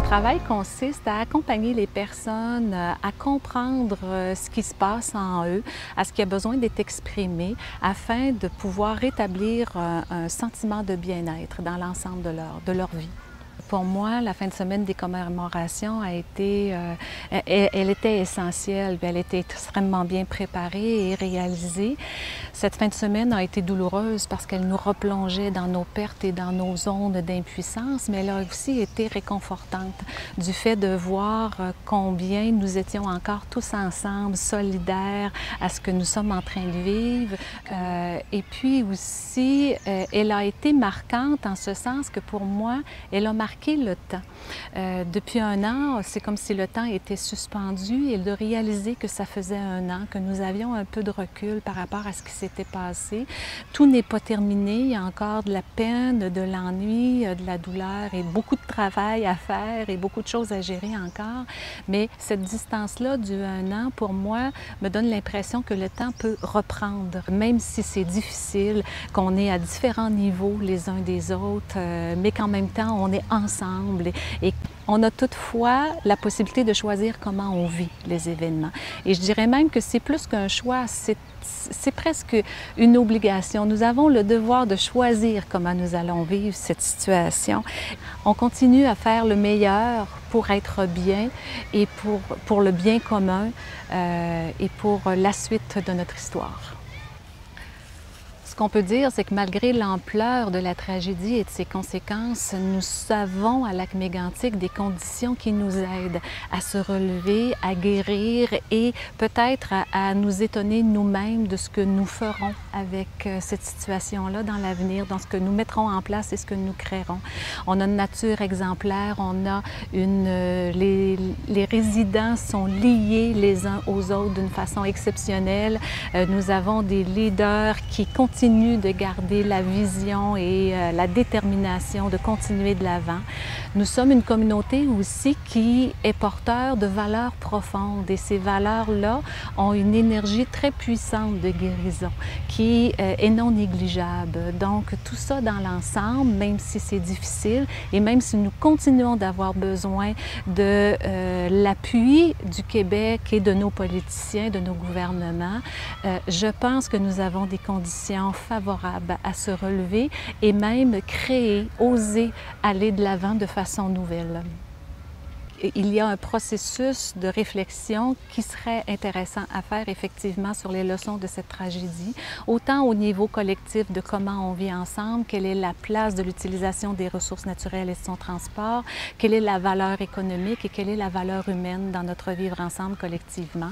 travail consiste à accompagner les personnes à comprendre ce qui se passe en eux, à ce qui a besoin d'être exprimé, afin de pouvoir rétablir un sentiment de bien-être dans l'ensemble de leur vie. Pour moi, la fin de semaine des commémorations a été, elle était essentielle, elle était extrêmement bien préparée et réalisée. Cette fin de semaine a été douloureuse parce qu'elle nous replongeait dans nos pertes et dans nos zones d'impuissance, mais elle a aussi été réconfortante du fait de voir combien nous étions encore tous ensemble, solidaires à ce que nous sommes en train de vivre. Et puis aussi, elle a été marquante en ce sens que pour moi, elle a marqué le temps. Depuis un an, c'est comme si le temps était suspendu et de réaliser que ça faisait un an, que nous avions un peu de recul par rapport à ce qui s'était passé. Tout n'est pas terminé, il y a encore de la peine, de l'ennui, de la douleur et beaucoup de travail à faire et beaucoup de choses à gérer encore. Mais cette distance-là du un an, pour moi, me donne l'impression que le temps peut reprendre, même si c'est difficile, qu'on est à différents niveaux les uns des autres, mais qu'en même temps, on est ensemble et on a toutefois la possibilité de choisir comment on vit les événements. Et je dirais même que c'est plus qu'un choix, c'est presque une obligation. Nous avons le devoir de choisir comment nous allons vivre cette situation. On continue à faire le meilleur pour être bien et pour le bien commun et pour la suite de notre histoire. Ce qu'on peut dire, c'est que malgré l'ampleur de la tragédie et de ses conséquences, nous avons à Lac-Mégantic des conditions qui nous aident à se relever, à guérir et peut-être à nous étonner nous-mêmes de ce que nous ferons avec cette situation-là dans l'avenir, dans ce que nous mettrons en place et ce que nous créerons. On a une nature exemplaire, on a les résidents sont liés les uns aux autres d'une façon exceptionnelle. Nous avons des leaders qui continuent de garder la vision et la détermination de continuer de l'avant. Nous sommes une communauté aussi qui est porteur de valeurs profondes et ces valeurs-là ont une énergie très puissante de guérison qui est non négligeable. Donc tout ça dans l'ensemble, même si c'est difficile et même si nous continuons d'avoir besoin de l'appui du Québec et de nos politiciens, de nos gouvernements, je pense que nous avons des conditions favorables à se relever et même créer, oser aller de l'avant de façon nouvelle. Il y a un processus de réflexion qui serait intéressant à faire effectivement sur les leçons de cette tragédie, autant au niveau collectif de comment on vit ensemble, quelle est la place de l'utilisation des ressources naturelles et de son transport, quelle est la valeur économique et quelle est la valeur humaine dans notre vivre ensemble collectivement.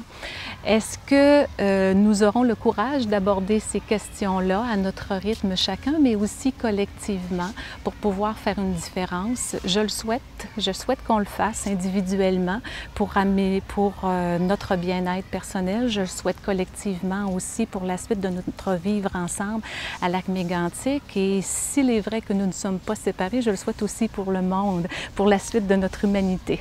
Est-ce que nous aurons le courage d'aborder ces questions-là à notre rythme chacun, mais aussi collectivement pour pouvoir faire une différence? Je le souhaite, je souhaite qu'on le fasse individuellement pour notre bien-être personnel. Je le souhaite collectivement aussi pour la suite de notre vivre ensemble à Lac-Mégantic. Et s'il est vrai que nous ne sommes pas séparés, je le souhaite aussi pour le monde, pour la suite de notre humanité.